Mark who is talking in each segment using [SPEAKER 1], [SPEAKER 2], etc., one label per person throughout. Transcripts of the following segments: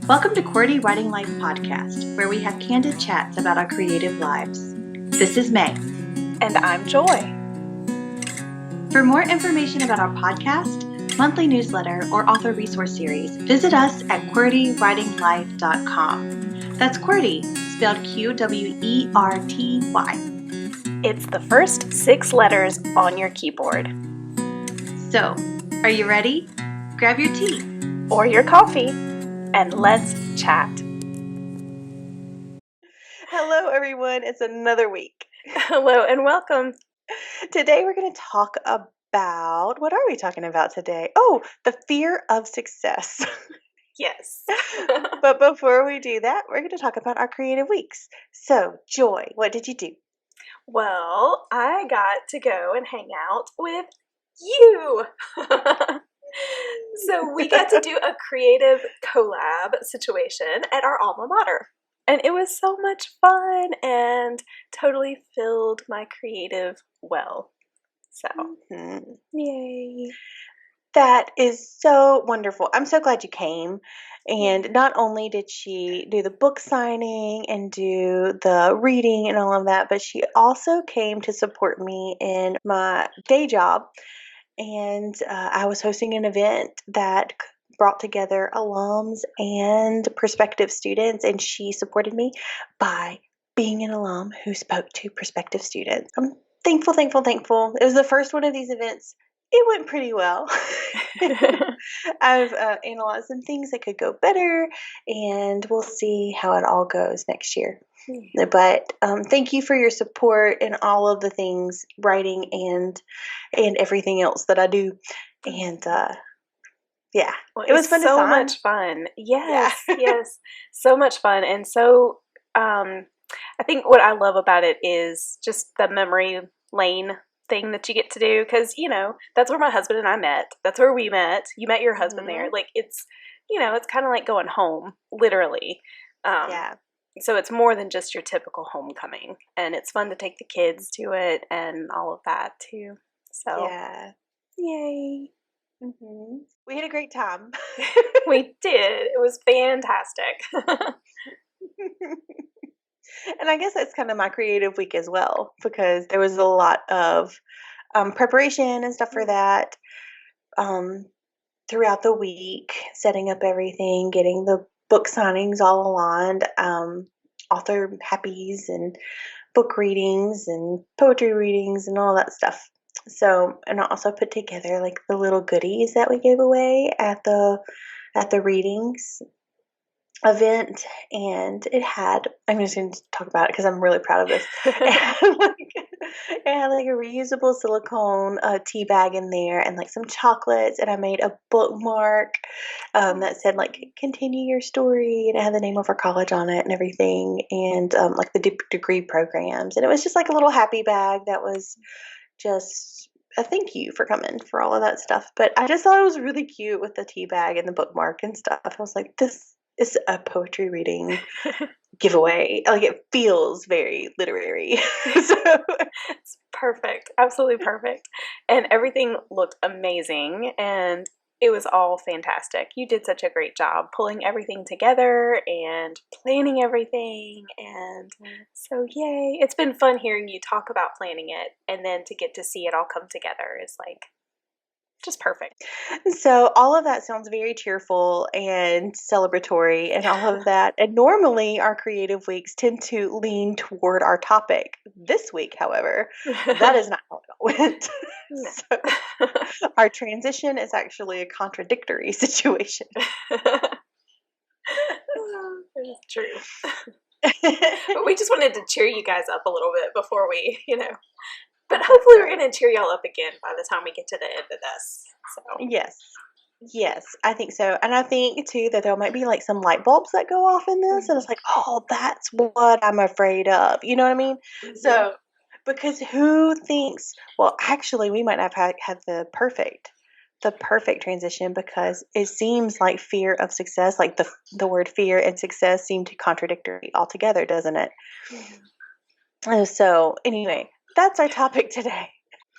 [SPEAKER 1] Welcome to QWERTY Writing Life Podcast, where we have candid chats about our creative lives. This is May.
[SPEAKER 2] And I'm Joy.
[SPEAKER 1] For more information about our podcast, monthly newsletter, or author resource series, visit us at QWERTYWritingLife.com. That's QWERTY, spelled QWERTY.
[SPEAKER 2] It's the first 6 letters on your keyboard.
[SPEAKER 1] So, are you ready? Grab your tea.
[SPEAKER 2] Or your coffee, and let's chat.
[SPEAKER 3] Hello, everyone. It's another week.
[SPEAKER 2] Hello and welcome.
[SPEAKER 3] Today, we're going to talk about, what are we talking about today? Oh, the fear of success.
[SPEAKER 2] Yes.
[SPEAKER 3] But before we do that, we're going to talk about our creative weeks. So, Joy, what did you do?
[SPEAKER 2] Well, I got to go and hang out with you. So we got to do a creative collab situation at our alma mater. And it was so much fun and totally filled my creative well. So, yay.
[SPEAKER 3] That is so wonderful. I'm so glad you came. And not only did she do the book signing and do the reading and all of that, but she also came to support me in my day job. And I was hosting an event that brought together alums and prospective students, and she supported me by being an alum who spoke to prospective students. I'm thankful. It was the first one of these events. It went pretty well. I've analyzed some things that could go better, and we'll see how it all goes next year. But thank you for your support in all of the things, writing and everything else that I do. And yeah,
[SPEAKER 2] well,
[SPEAKER 3] it was fun.
[SPEAKER 2] So much fun. Yes, yes, so much fun. And so I think what I love about it is just the memory lane thing that you get to do, because that's where my husband and I met. That's where we met. You met your husband there. Like it's it's kind of like going home, literally.
[SPEAKER 3] Yeah.
[SPEAKER 2] So it's more than just your typical homecoming, and it's fun to take the kids to it and all of that too. So
[SPEAKER 3] yeah,
[SPEAKER 2] yay!
[SPEAKER 3] We had a great time.
[SPEAKER 2] We did. It was fantastic.
[SPEAKER 3] And I guess that's kind of my creative week as well, because there was a lot of preparation and stuff for that throughout the week, setting up everything, getting the book signings all aligned, author happies and book readings and poetry readings and all that stuff. So, and I also put together like the little goodies that we gave away at the readings event, and I'm just going to talk about it because I'm really proud of this. It had like a reusable silicone tea bag in there, and like some chocolates, and I made a bookmark that said like continue your story, and it had the name of our college on it and everything, and like the degree programs, and it was just like a little happy bag that was just a thank you for coming for all of that stuff. But I just thought it was really cute with the tea bag and the bookmark and stuff. I was like, this is a poetry reading giveaway. Like, it feels very literary. So
[SPEAKER 2] it's perfect. Absolutely perfect. And everything looked amazing, and it was all fantastic. You did such a great job pulling everything together and planning everything, and so yay. It's been fun hearing you talk about planning it, and then to get to see it all come together is like just perfect.
[SPEAKER 3] So all of that sounds very cheerful and celebratory and all of that. And normally our creative weeks tend to lean toward our topic. This week, however, that is not how it all went. So our transition is actually a contradictory situation.
[SPEAKER 2] It's true. But we just wanted to cheer you guys up a little bit before we, But hopefully we're going to cheer y'all up again by the time we get to the end of this. So
[SPEAKER 3] Yes, I think so. And I think, too, that there might be, like, some light bulbs that go off in this. And it's like, oh, that's what I'm afraid of. You know what I mean? Mm-hmm. So, because who thinks, well, actually, we might not have the perfect transition, because it seems like fear of success, like the word fear and success seem to contradictory altogether, doesn't it? Mm-hmm. So, anyway. That's our topic today.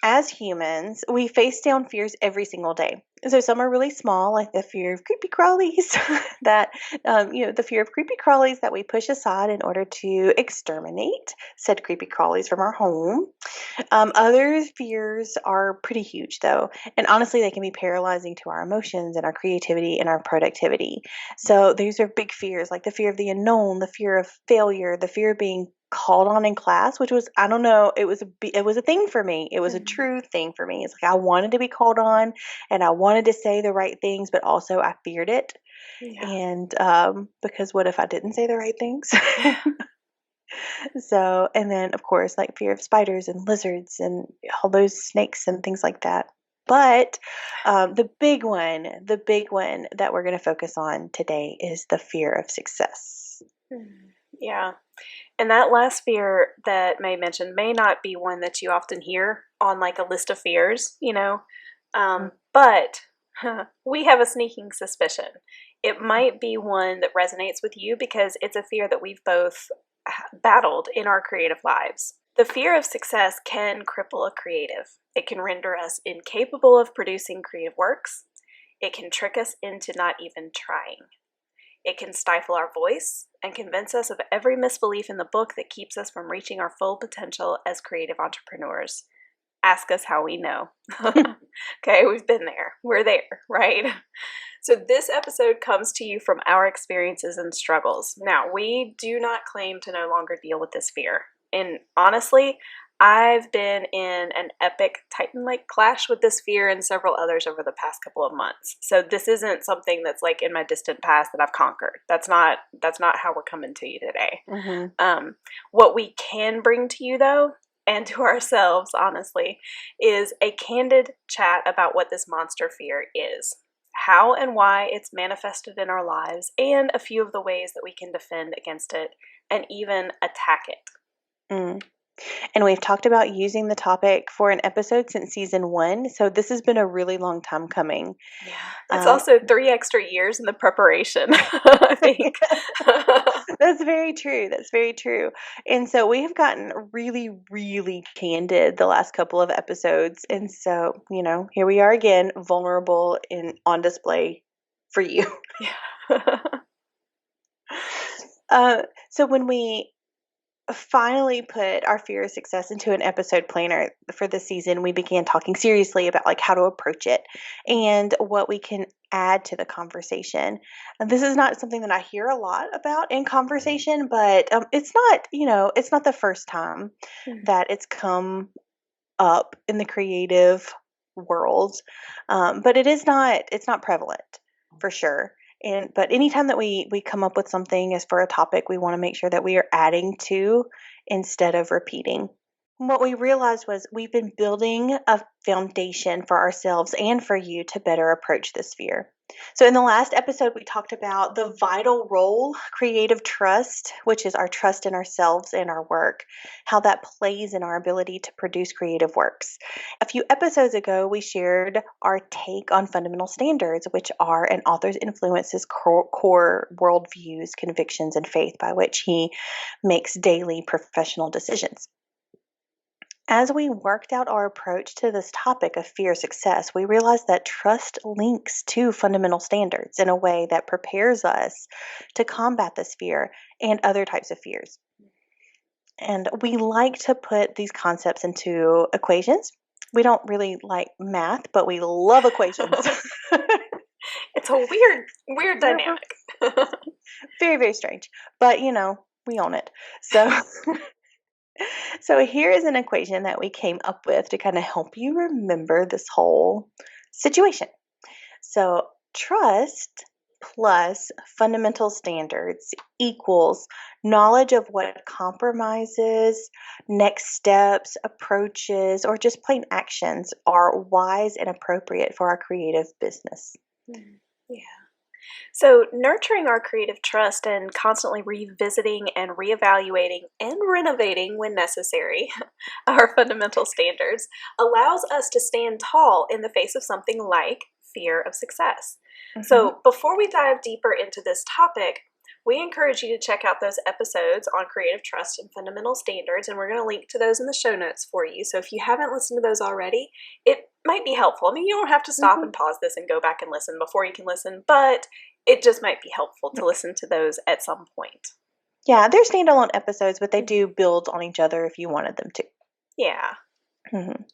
[SPEAKER 3] as humans, we face down fears every single day. So some are really small, like the fear of creepy crawlies, that the fear of creepy crawlies that we push aside in order to exterminate said creepy crawlies from our home. Other fears are pretty huge, though, and honestly, they can be paralyzing to our emotions and our creativity and our productivity. So these are big fears, like the fear of the unknown, the fear of failure, the fear of being called on in class, which was, I don't know, it was a thing for me. It was a
[SPEAKER 2] Mhm.
[SPEAKER 3] true thing for me. It's like I wanted to be called on, and I wanted to say the right things, but also I feared it.
[SPEAKER 2] Yeah.
[SPEAKER 3] And because what if I didn't say the right things? So, and then of course, like fear of spiders and lizards and all those snakes and things like that. But the big one that we're going to focus on today is the fear of success.
[SPEAKER 2] Mhm. Yeah. And that last fear that May mentioned may not be one that you often hear on like a list of fears, but we have a sneaking suspicion. It might be one that resonates with you because it's a fear that we've both battled in our creative lives. The fear of success can cripple a creative. It can render us incapable of producing creative works. It can trick us into not even trying. It can stifle our voice and convince us of every misbelief in the book that keeps us from reaching our full potential as creative entrepreneurs. Ask us how we know. Okay, we've been there. We're there, right? So, this episode comes to you from our experiences and struggles. Now, we do not claim to no longer deal with this fear. And honestly, I've been in an epic Titan-like clash with this fear and several others over the past couple of months. So this isn't something that's like in my distant past that I've conquered. That's not how we're coming to you today.
[SPEAKER 3] Mm-hmm.
[SPEAKER 2] What we can bring to you though, and to ourselves, honestly, is a candid chat about what this monster fear is, how and why it's manifested in our lives, and a few of the ways that we can defend against it and even attack it.
[SPEAKER 3] Mm. And we've talked about using the topic for an episode since season 1. So this has been a really long time coming.
[SPEAKER 2] Yeah. It's also 3 extra years in the preparation, I think.
[SPEAKER 3] That's very true. That's very true. And so we have gotten really, really candid the last couple of episodes. And so, here we are again, vulnerable and on display for you.
[SPEAKER 2] Yeah.
[SPEAKER 3] So when we finally put our fear of success into an episode planner for this season, we began talking seriously about like how to approach it and what we can add to the conversation. And this is not something that I hear a lot about in conversation, but it's not, it's not the first time that it's come up in the creative world. But it's not prevalent for sure. But anytime that we come up with something as for a topic, we want to make sure that we are adding to instead of repeating. What we realized was we've been building a foundation for ourselves and for you to better approach this fear. So, in the last episode, we talked about the vital role creative trust, which is our trust in ourselves and our work, how that plays in our ability to produce creative works. A few episodes ago, we shared our take on fundamental standards, which are an author's influences, core worldviews, convictions, and faith by which he makes daily professional decisions. As we worked out our approach to this topic of fear success, we realized that trust links to fundamental standards in a way that prepares us to combat this fear and other types of fears. And we like to put these concepts into equations. We don't really like math, but we love equations.
[SPEAKER 2] It's a weird dynamic.
[SPEAKER 3] Very, very strange. But, we own it. So here is an equation that we came up with to kind of help you remember this whole situation. So trust plus fundamental standards equals knowledge of what compromises, next steps, approaches, or just plain actions are wise and appropriate for our creative business.
[SPEAKER 2] Yeah. So, nurturing our creative trust and constantly revisiting and reevaluating and renovating when necessary our fundamental standards allows us to stand tall in the face of something like fear of success.
[SPEAKER 3] Mm-hmm.
[SPEAKER 2] So, before we dive deeper into this topic, we encourage you to check out those episodes on creative trust and fundamental standards, and we're going to link to those in the show notes for you. So if you haven't listened to those already, it might be helpful. I mean, you don't have to stop and pause this and go back and listen before you can listen, but it just might be helpful to listen to those at some point.
[SPEAKER 3] Yeah, they're standalone episodes, but they do build on each other if you wanted them to.
[SPEAKER 2] Yeah.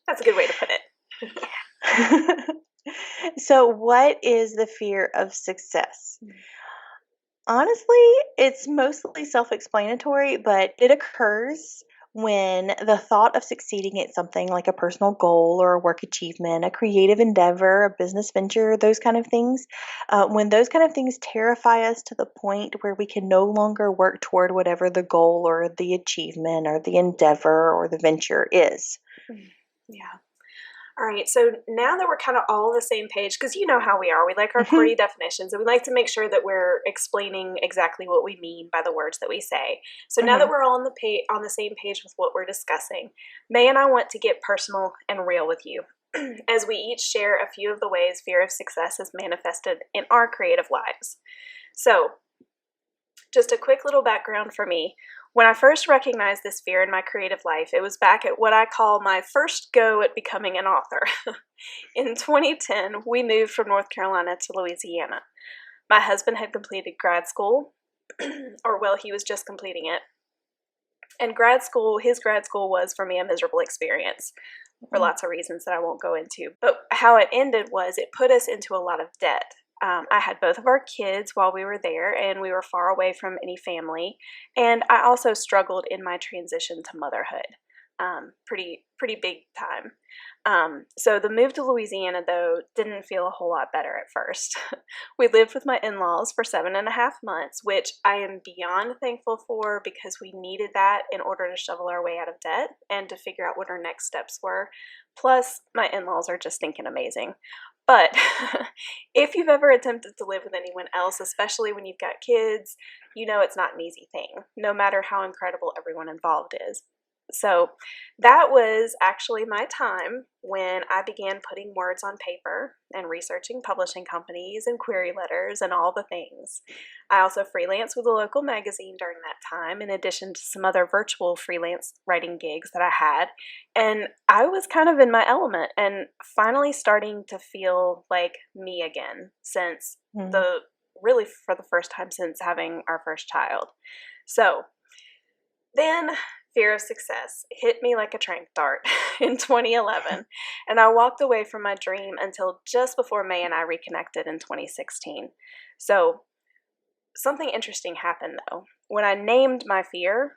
[SPEAKER 2] That's a good way to put it.
[SPEAKER 3] So what is the fear of success? Honestly, it's mostly self-explanatory, but it occurs when the thought of succeeding at something like a personal goal or a work achievement, a creative endeavor, a business venture, those kind of things, when those kind of things terrify us to the point where we can no longer work toward whatever the goal or the achievement or the endeavor or the venture is.
[SPEAKER 2] Yeah. All right, so now that we're kind of all on the same page, because you know how we are, we like our pretty definitions, and we like to make sure that we're explaining exactly what we mean by the words that we say. So now that we're all on the same page with what we're discussing, May and I want to get personal and real with you as we each share a few of the ways fear of success is manifested in our creative lives. So, just a quick little background for me. When I first recognized this fear in my creative life, it was back at what I call my first go at becoming an author. In 2010, we moved from North Carolina to Louisiana. My husband had completed grad school, he was just completing it. And his grad school was, for me, a miserable experience for lots of reasons that I won't go into. But how it ended was it put us into a lot of debt. I had both of our kids while we were there, and we were far away from any family. And I also struggled in my transition to motherhood. Pretty big time. So the move to Louisiana, though, didn't feel a whole lot better at first. We lived with my in-laws for 7.5 months, which I am beyond thankful for because we needed that in order to shovel our way out of debt and to figure out what our next steps were. Plus, my in-laws are just stinking amazing. But if you've ever attempted to live with anyone else, especially when you've got kids, you know it's not an easy thing, no matter how incredible everyone involved is. So that was actually my time when I began putting words on paper and researching publishing companies and query letters and all the things. I also freelanced with a local magazine during that time, in addition to some other virtual freelance writing gigs that I had. And I was kind of in my element and finally starting to feel like me again since really for the first time since having our first child. So then fear of success hit me like a tranq dart in 2011, and I walked away from my dream until just before May and I reconnected in 2016. So something interesting happened, though. When I named my fear,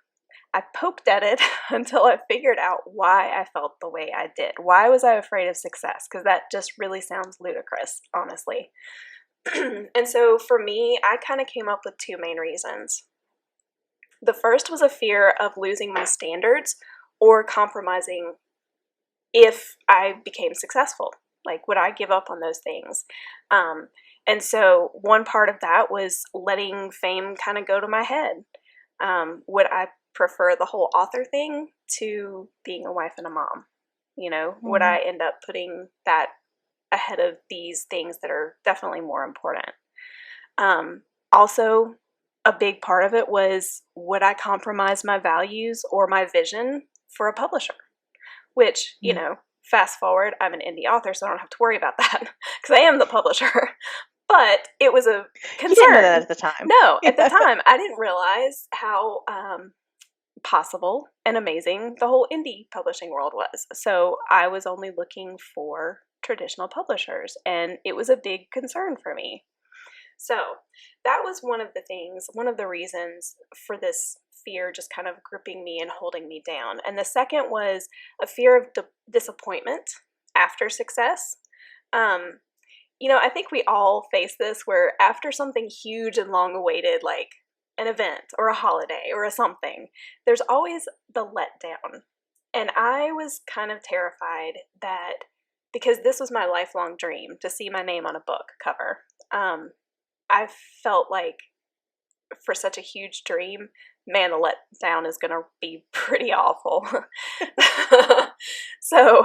[SPEAKER 2] I poked at it until I figured out why I felt the way I did. Why was I afraid of success? Because that just really sounds ludicrous, honestly. And so for me, I kind of came up with two main reasons. The first was a fear of losing my standards or compromising if I became successful. Like, would I give up on those things? And so one part of that was letting fame kind of go to my head. Would I prefer the whole author thing to being a wife and a mom? You know, would I end up putting that ahead of these things that are definitely more important? Also, a big part of it was, would I compromise my values or my vision for a publisher? Which, you know, fast forward, I'm an indie author, so I don't have to worry about that because I am the publisher. But it was a concern.
[SPEAKER 3] You didn't know that at the time.
[SPEAKER 2] No, at the time, I didn't realize how possible and amazing the whole indie publishing world was. So I was only looking for traditional publishers, and it was a big concern for me. So that was one of the reasons for this fear just kind of gripping me and holding me down. And the second was a fear of disappointment after success. You know, I think we all face this where after something huge and long awaited, like an event or a holiday or a something, there's always the letdown. And I was kind of terrified that, because this was my lifelong dream to see my name on a book cover, I felt like for such a huge dream, man, the letdown is going to be pretty awful. So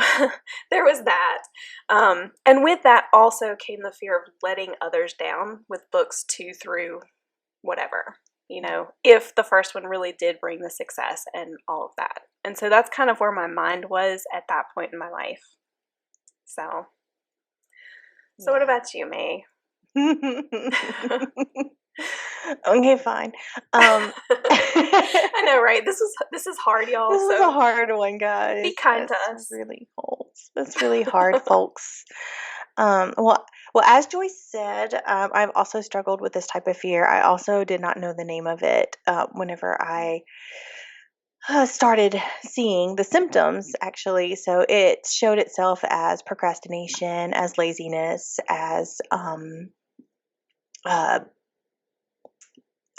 [SPEAKER 2] there was that. And with that also came the fear of letting others down with books 2 through whatever. if the first one really did bring the success and all of that. And so that's kind of where my mind was at that point in my life. So what about you, May?
[SPEAKER 3] Okay, fine.
[SPEAKER 2] I know, right? This is hard, y'all.
[SPEAKER 3] This is a hard one, guys.
[SPEAKER 2] Be kind to us.
[SPEAKER 3] It's really hard, folks. Well, as Joyce said, I've also struggled with this type of fear. I also did not know the name of it whenever I started seeing the symptoms, actually. So it showed itself as procrastination, as laziness, as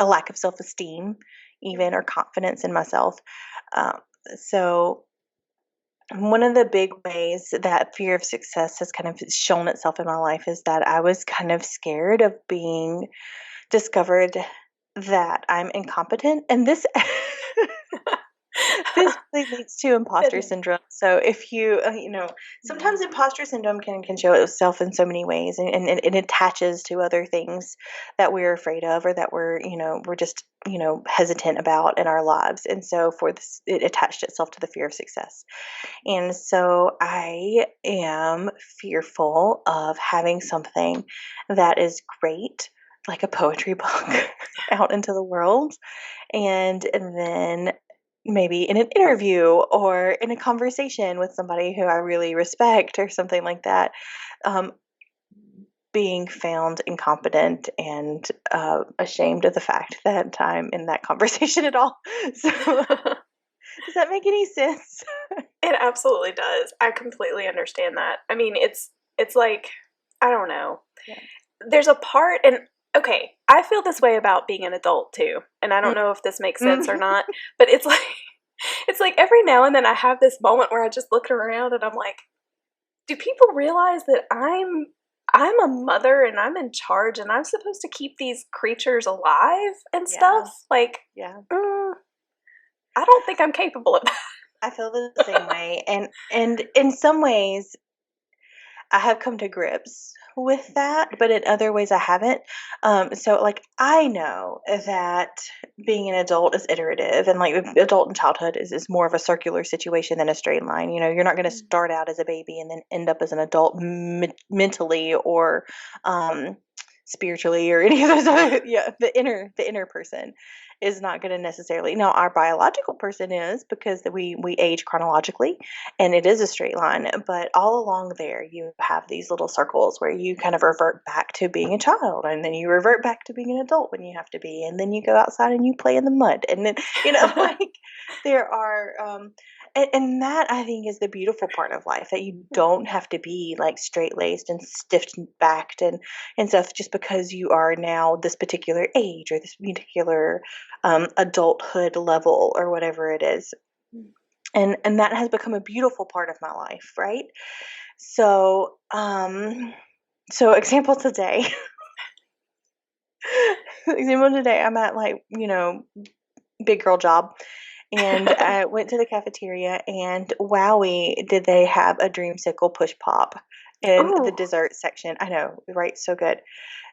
[SPEAKER 3] a lack of self-esteem, even, or confidence in myself. So one of the big ways that fear of success has kind of shown itself in my life is that I was kind of scared of being discovered that I'm incompetent. And this this really leads to imposter syndrome. So if you, sometimes imposter syndrome can show itself in so many ways, and it attaches to other things that we're afraid of, or that we're just, hesitant about in our lives. And so for this, it attached itself to the fear of success. And so I am fearful of having something that is great, like a poetry book, out into the world, and then maybe in an interview or in a conversation with somebody who I really respect or something like that, being found incompetent and ashamed of the fact that I'm in that conversation at all. So does that make any sense?
[SPEAKER 2] It absolutely does. I completely understand that. I mean, it's like, I don't know.
[SPEAKER 3] Yeah.
[SPEAKER 2] There's a part, and okay, I feel this way about being an adult too. And I don't know if this makes sense or not, but it's like every now and then I have this moment where I just look around and I'm like, do people realize that I'm a mother and I'm in charge and I'm supposed to keep these creatures alive and stuff? Like, I don't think I'm capable of that.
[SPEAKER 3] I feel the same way. And in some ways, I have come to grips with that, but in other ways I haven't. So like, I know that being an adult is iterative, and like adult and childhood is more of a circular situation than a straight line. You're not going to start out as a baby and then end up as an adult mentally or spiritually or any of those other, the inner person is not going to necessarily. Now our biological person is, because we age chronologically and it is a straight line, but all along there you have these little circles where you kind of revert back to being a child, and then you revert back to being an adult when you have to be, and then you go outside and you play in the mud, and then like there are and that, I think, is the beautiful part of life, that you don't have to be like straight-laced and stiff-backed and stuff just because you are now this particular age or this particular adulthood level or whatever it is. And that has become a beautiful part of my life, right? So example today. I'm at big girl job. And I went to the cafeteria, and wowie, did they have a dreamsicle push pop in the dessert section. I know, right? So good.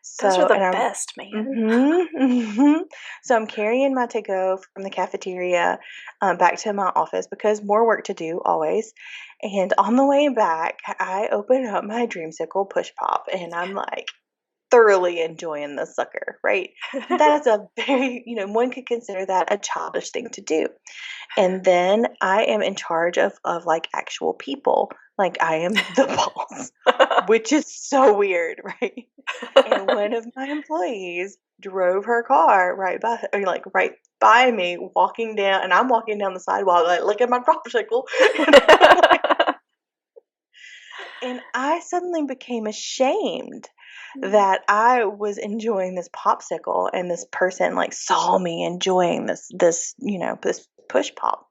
[SPEAKER 3] So,
[SPEAKER 2] those are the best, man.
[SPEAKER 3] So I'm carrying my to-go from the cafeteria back to my office, because more work to do always. And on the way back, I open up my dreamsicle push pop, and I'm like, thoroughly enjoying the sucker, right? That is a very, one could consider that a childish thing to do. And then I am in charge of like actual people. Like, I am the boss, which is so weird, right? And one of my employees drove her car right by me, walking down, and I'm walking down the sidewalk, like, look at my popsicle. And I suddenly became ashamed that I was enjoying this popsicle, and this person like saw me enjoying this push pop.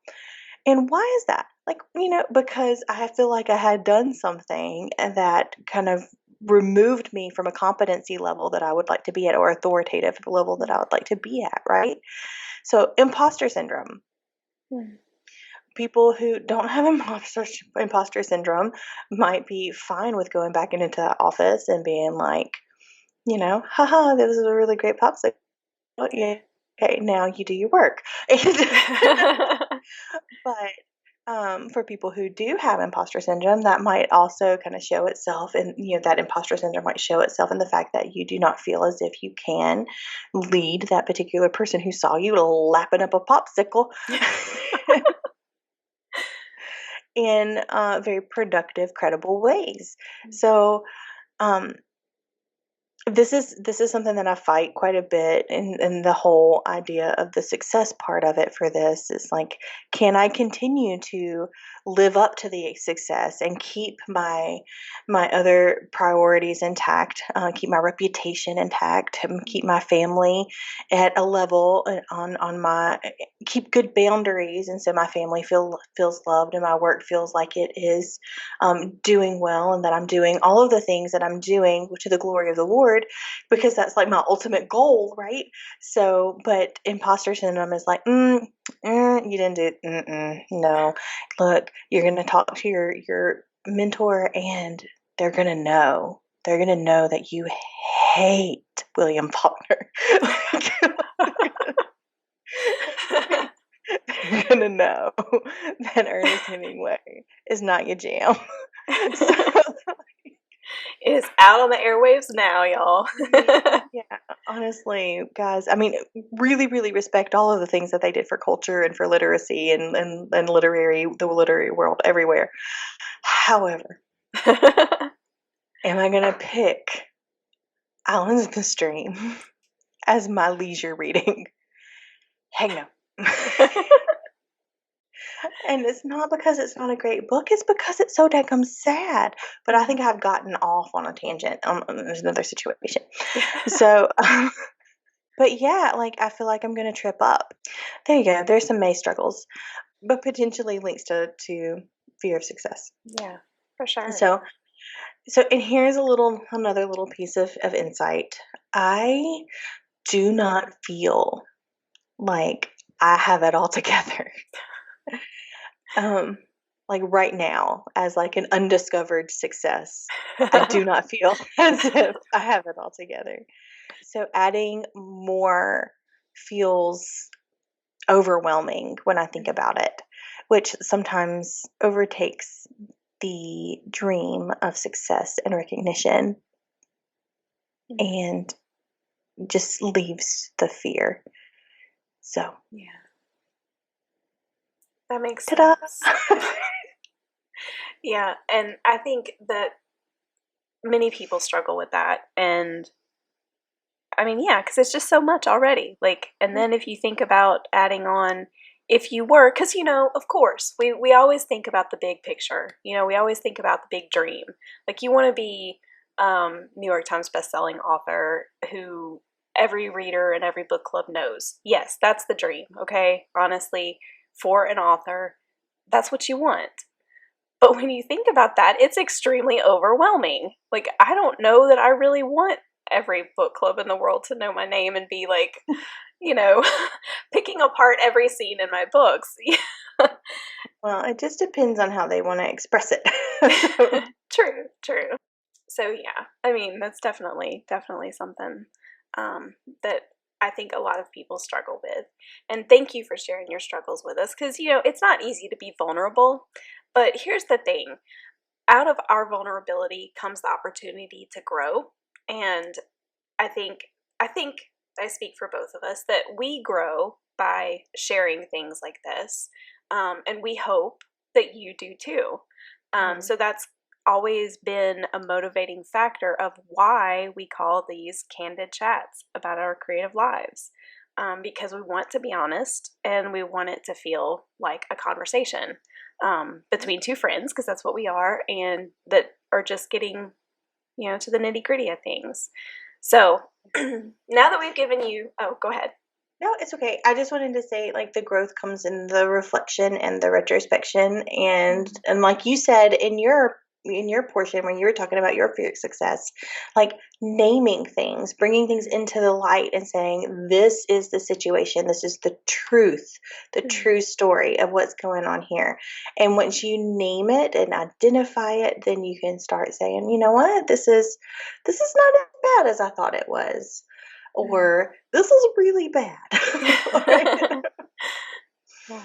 [SPEAKER 3] And why is that? Like, because I feel like I had done something that kind of removed me from a competency level that I would like to be at, or authoritative level that I would like to be at, right? So imposter syndrome. People who don't have imposter syndrome might be fine with going back into the office and being like, haha, this is a really great popsicle. Yeah, Okay, now you do your work. But for people who do have imposter syndrome, that might also kind of show itself, and that imposter syndrome might show itself in the fact that you do not feel as if you can lead that particular person who saw you lapping up a popsicle in very productive, credible ways. So, um, this is something that I fight quite a bit, and the whole idea of the success part of it for this is like, can I continue to live up to the success and keep my other priorities intact, keep my reputation intact, and keep my family at a level, on my keep good boundaries, and so my family feels loved and my work feels like it is doing well, and that I'm doing all of the things that I'm doing to the glory of the Lord, because that's like my ultimate goal, right? So, but imposter syndrome is like, you didn't do it. No, look, you're gonna talk to your mentor, and they're gonna know. They're gonna know that you hate William Faulkner. They're gonna know that Ernest Hemingway is not your jam. So,
[SPEAKER 2] It is out on the airwaves now, y'all.
[SPEAKER 3] yeah, honestly, guys, I mean, really, really respect all of the things that they did for culture and for literacy and the literary world everywhere. However, am I gonna pick Islands of the Stream as my leisure reading? Heck no. And it's not because it's not a great book, it's because it's so daggum sad. But I think I've gotten off on a tangent. There's another situation. So, but yeah, like I feel like I'm gonna trip up. There you go. There's some May struggles, but potentially links to fear of success.
[SPEAKER 2] Yeah, for sure.
[SPEAKER 3] So, and here's another little piece of insight. I do not feel like I have it all together. Like right now, as like an undiscovered success, I do not feel as if I have it all together. So adding more feels overwhelming when I think about it, which sometimes overtakes the dream of success and recognition and just leaves the fear. So,
[SPEAKER 2] yeah. That makes
[SPEAKER 3] ta-da!
[SPEAKER 2] sense. Yeah, and I think that many people struggle with that. And I mean, yeah, because it's just so much already. Like, and then if you think about adding on, if you were, because, of course, we always think about the big picture. We always think about the big dream. Like, you want to be New York Times bestselling author who every reader and every book club knows. Yes, that's the dream, okay? Honestly, for an author, that's what you want. But when you think about that, it's extremely overwhelming. Like, I don't know that I really want every book club in the world to know my name and be like, picking apart every scene in my books.
[SPEAKER 3] Well, it just depends on how they want to express it.
[SPEAKER 2] True. So yeah, I mean, that's definitely something that I think a lot of people struggle with. And thank you for sharing your struggles with us, because it's not easy to be vulnerable. But here's the thing: out of our vulnerability comes the opportunity to grow. And I think I speak for both of us that we grow by sharing things like this, and we hope that you do too. So that's always been a motivating factor of why we call these candid chats about our creative lives, because we want to be honest and we want it to feel like a conversation between two friends, because that's what we are, and that are just getting to the nitty-gritty of things. So now that we've given you, go ahead.
[SPEAKER 3] No, it's okay. I just wanted to say, like, the growth comes in the reflection and the retrospection, and like you said in your portion when you were talking about your fear of success, like naming things, bringing things into the light, and saying, "This is the situation. This is the truth, the true story of what's going on here." And once you name it and identify it, then you can start saying, "You know what? This is not as bad as I thought it was." or this is really bad.
[SPEAKER 2] Yeah.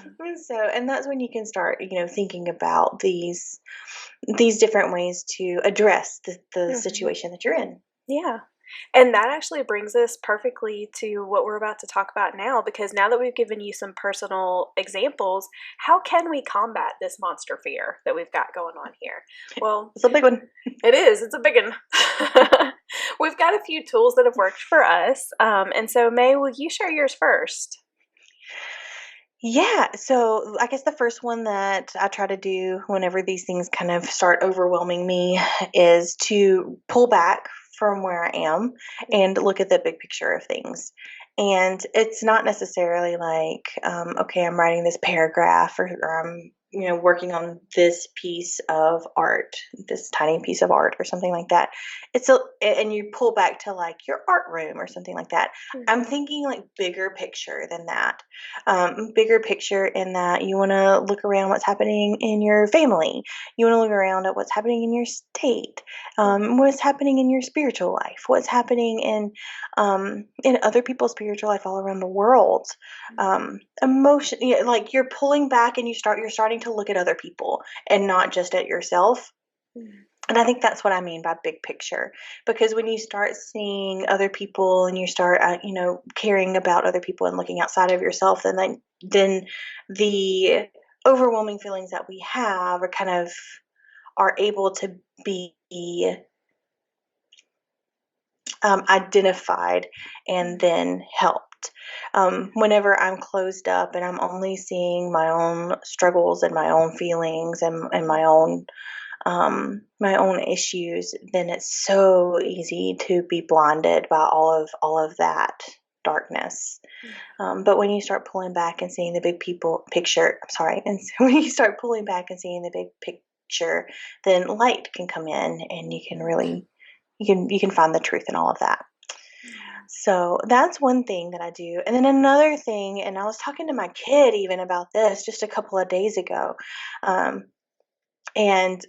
[SPEAKER 3] And that's when you can start, thinking about these different ways to address the
[SPEAKER 2] Mhm.
[SPEAKER 3] situation that you're in.
[SPEAKER 2] Yeah. And that actually brings us perfectly to what we're about to talk about now, because now that we've given you some personal examples, how can we combat this monster fear that we've got going on here? Well,
[SPEAKER 3] It's a big one.
[SPEAKER 2] it is. It's a big one. We've got a few tools that have worked for us. And so, May, will you share yours first?
[SPEAKER 3] Yeah, so I guess the first one that I try to do whenever these things kind of start overwhelming me is to pull back from where I am and look at the big picture of things. And it's not necessarily like, okay, I'm writing this paragraph, or I'm, working on this piece of art, this tiny piece of art or something like that. And you pull back to like your art room or something like that. I'm thinking like bigger picture than that. Bigger picture in that you want to look around what's happening in your family. You want to look around at what's happening in your state, what's happening in your spiritual life, what's happening in other people's spiritual life all around the world. Emotion, like you're pulling back and you're starting to look at other people and not just at yourself. And I think that's what I mean by big picture, because when you start seeing other people and you start, caring about other people and looking outside of yourself, then the overwhelming feelings that we have are able to be identified and then helped. Whenever I'm closed up and I'm only seeing my own struggles and my own feelings and my own issues, then it's so easy to be blinded by all of that darkness. But when you start pulling back and seeing the big picture, and when you start pulling back and seeing the big picture, then light can come in, and you can really you can find the truth in all of that. So that's one thing that I do. And then another thing, and I was talking to my kid even about this just a couple of days ago, and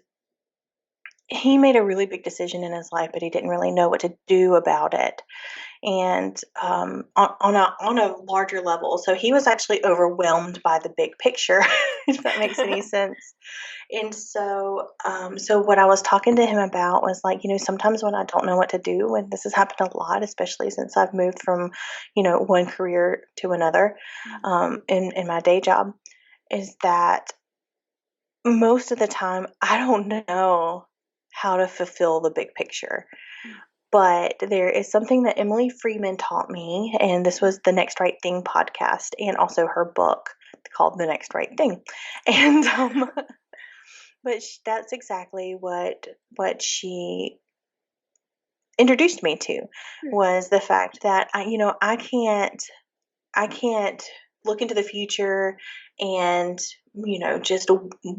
[SPEAKER 3] he made a really big decision in his life, but he didn't really know what to do about it. And on a larger level, so he was actually overwhelmed by the big picture, if that makes any sense. And so what I was talking to him about was like, sometimes when I don't know what to do, and this has happened a lot, especially since I've moved from, one career to another, in my day job, is that most of the time I don't know how to fulfill the big picture. But there is something that Emily Freeman taught me, and this was the Next Right Thing podcast and also her book called The Next Right Thing. And but that's exactly what she introduced me to, was the fact that I can't look into the future and, just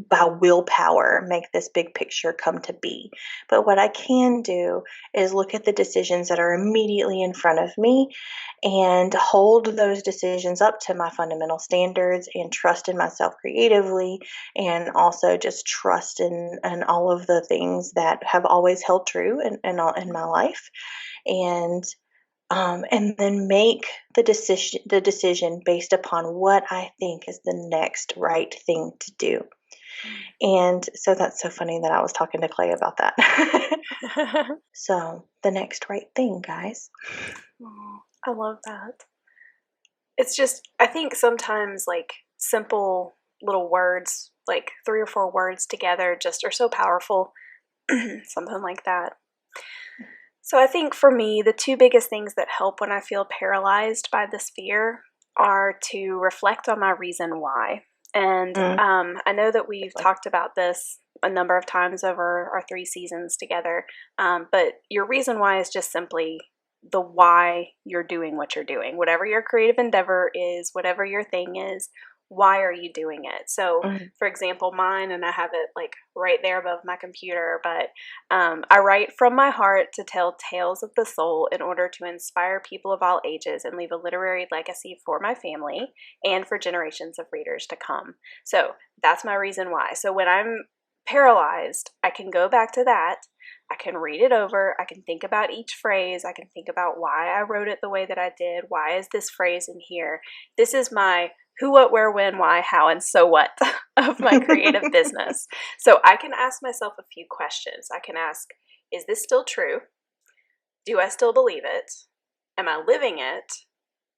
[SPEAKER 3] by willpower make this big picture come to be. But what I can do is look at the decisions that are immediately in front of me and hold those decisions up to my fundamental standards and trust in myself creatively, and also just trust in all of the things that have always held true in my life. And then make the decision based upon what I think is the next right thing to do. And so that's so funny that I was talking to Clay about that. So the next right thing, guys.
[SPEAKER 2] Oh, I love that. It's just, I think sometimes like simple little words, like 3 or 4 words together, just are so powerful. Something like that. So I think for me, the 2 biggest things that help when I feel paralyzed by this fear are to reflect on my reason why. And I know that we've talked about this a number of times over our 3 seasons together, but your reason why is just simply the why you're doing what you're doing. Whatever your creative endeavor is, whatever your thing is, why are you doing it? So, for example, mine, and I have it like right there above my computer, but I write from my heart to tell tales of the soul in order to inspire people of all ages and leave a literary legacy for my family and for generations of readers to come. So that's my reason why. So when I'm paralyzed, I can go back to that. I can read it over. I can think about each phrase. I can think about why I wrote it the way that I did. Why is this phrase in here? This is my who, what, where, when, why, how, and so what of my creative business. So I can ask myself a few questions. I can ask, is this still true? Do I still believe it? Am I living it?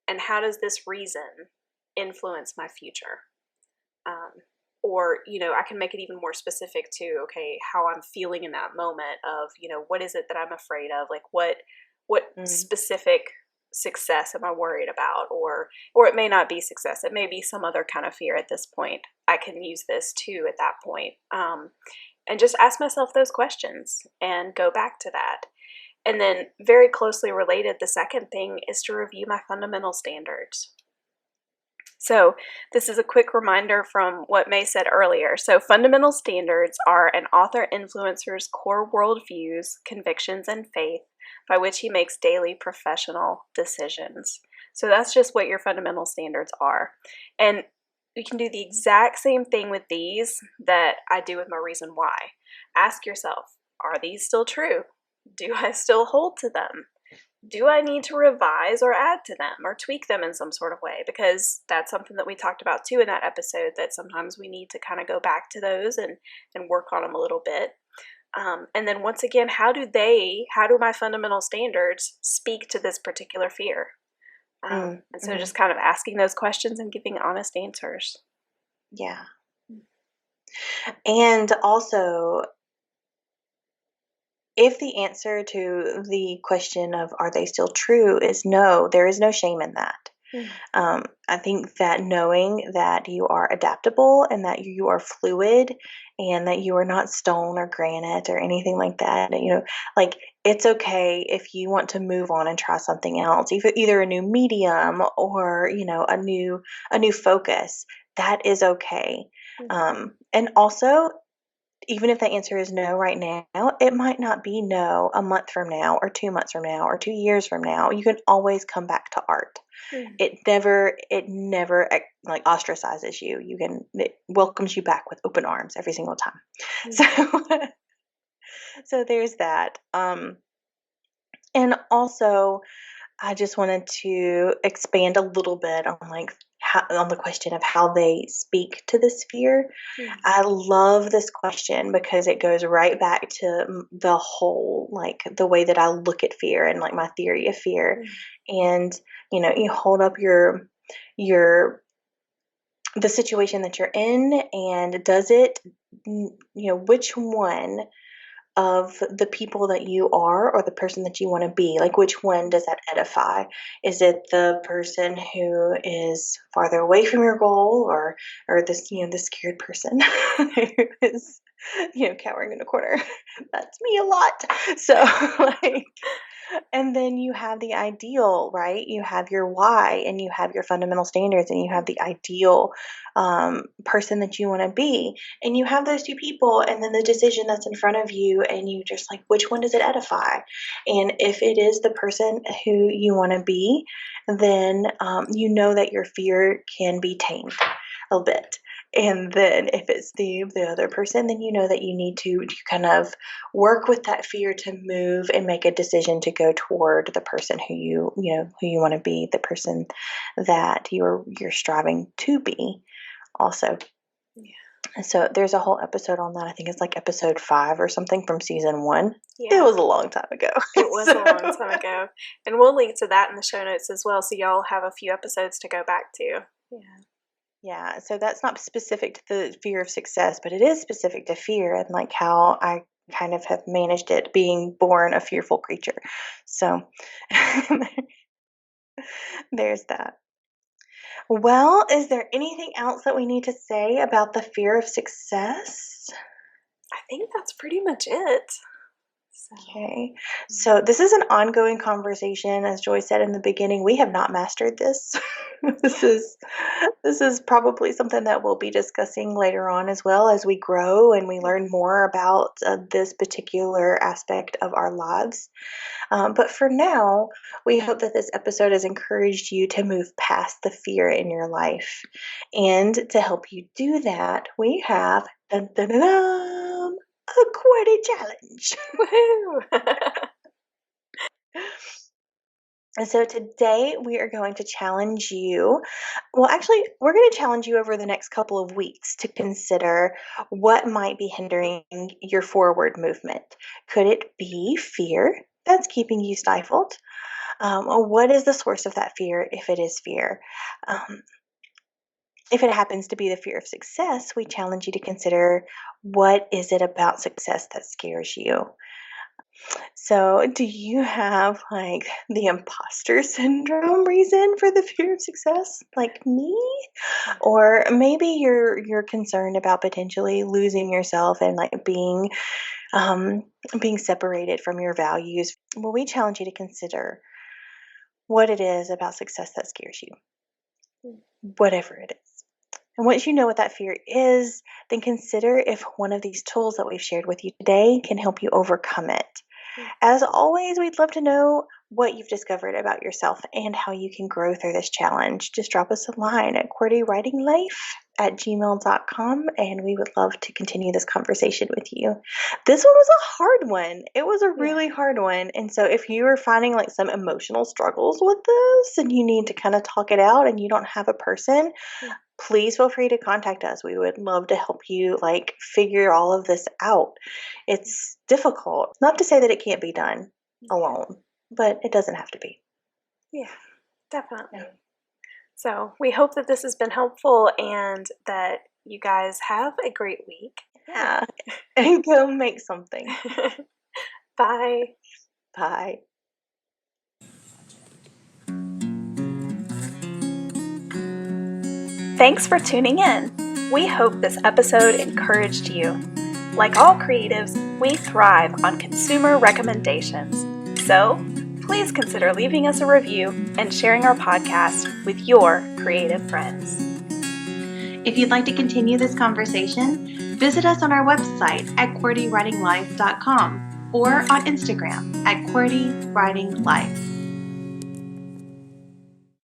[SPEAKER 2] And how does this reason influence my future? Or, I can make it even more specific to, okay, how I'm feeling in that moment of, what is it that I'm afraid of? Like what specific success am I worried about? Or it may not be success. It may be some other kind of fear at this point. I can use this too at that point. And just ask myself those questions and go back to that. And then very closely related, the second thing is to review my fundamental standards. So this is a quick reminder from what May said earlier. So fundamental standards are an author influencer's core worldviews, convictions, and faith by which he makes daily professional decisions. So that's just what your fundamental standards are. And you can do the exact same thing with these that I do with my reason why. Ask yourself, are these still true? Do I still hold to them? Do I need to revise or add to them or tweak them in some sort of way? Because that's something that we talked about too in that episode, that sometimes we need to kind of go back to those and work on them a little bit. And then once again, how do my fundamental standards speak to this particular fear? And so just kind of asking those questions and giving honest answers.
[SPEAKER 3] Yeah. And also, if the answer to the question of are they still true is no, there is no shame in that. I think that knowing that you are adaptable and that you are fluid and that you are not stone or granite or anything like that, like it's okay if you want to move on and try something else, either a new medium or, a new focus. That is okay. And also, even if the answer is no right now, it might not be no a month from now or 2 months from now or 2 years from now. You can always come back to art. It never like ostracizes you. It welcomes you back with open arms every single time. So there's that. And also, I just wanted to expand a little bit on on the question of how they speak to this fear. I love this question because it goes right back to the whole, the way that I look at fear and my theory of fear. And, you hold up the situation that you're in, and does it, which one of the people that you are or the person that you want to be, which one does that edify? Is it the person who is farther away from your goal, or this the scared person who is cowering in a corner? That's me a lot. So and then you have the ideal, right? You have your why, and you have your fundamental standards, and you have the ideal person that you want to be. And you have those two people, and then the decision that's in front of you, and you just which one does it edify? And if it is the person who you want to be, then that your fear can be tamed a little bit. And then if it's the other person, then that you need to kind of work with that fear to move and make a decision to go toward the person who you want to be, the person that you're striving to be also. Yeah. So there's a whole episode on that. I think it's episode 5 or something from season 1. Yeah. It was a long time ago.
[SPEAKER 2] It was a long time ago. And we'll link to that in the show notes as well, so y'all have a few episodes to go back to. Yeah.
[SPEAKER 3] Yeah, so that's not specific to the fear of success, but it is specific to fear and how I kind of have managed it, being born a fearful creature. So there's that. Well, is there anything else that we need to say about the fear of success?
[SPEAKER 2] I think that's pretty much it.
[SPEAKER 3] Okay, so this is an ongoing conversation. As Joy said in the beginning, we have not mastered this. This is probably something that we'll be discussing later on as well as we grow and we learn more about this particular aspect of our lives. But for now, we hope that this episode has encouraged you to move past the fear in your life. And to help you do that, we have a QWERTY challenge.
[SPEAKER 2] Woohoo!
[SPEAKER 3] And so today we are going to challenge you. Well, actually, we're going to challenge you over the next couple of weeks to consider what might be hindering your forward movement. Could it be fear that's keeping you stifled? Or what is the source of that fear, if it is fear? If it happens to be the fear of success, we challenge you to consider, what is it about success that scares you? So, do you have like the imposter syndrome reason for the fear of success, like me? Or maybe you're concerned about potentially losing yourself and like being separated from your values. Well, we challenge you to consider what it is about success that scares you, whatever it is. And once you know what that fear is, then consider if one of these tools that we've shared with you today can help you overcome it. As always, we'd love to know what you've discovered about yourself and how you can grow through this challenge. Just drop us a line at QWERTYWritingLife@gmail.com, and we would love to continue this conversation with you. This one was a hard one. It was a really hard one. And so if you are finding like some emotional struggles with this and you need to kind of talk it out and you don't have a person, please feel free to contact us. We would love to help you like figure all of this out. It's difficult. Not to say that it can't be done alone, but it doesn't have to be.
[SPEAKER 2] Yeah, definitely. Yeah. So we hope that this has been helpful and that you guys have a great week.
[SPEAKER 3] Yeah. And go make something.
[SPEAKER 2] Bye.
[SPEAKER 3] Bye.
[SPEAKER 2] Thanks for tuning in. We hope this episode encouraged you. Like all creatives, we thrive on consumer recommendations. So please consider leaving us a review and sharing our podcast with your creative friends.
[SPEAKER 1] If you'd like to continue this conversation, visit us on our website at QWERTYWritingLife.com or on Instagram at QWERTYWritingLife.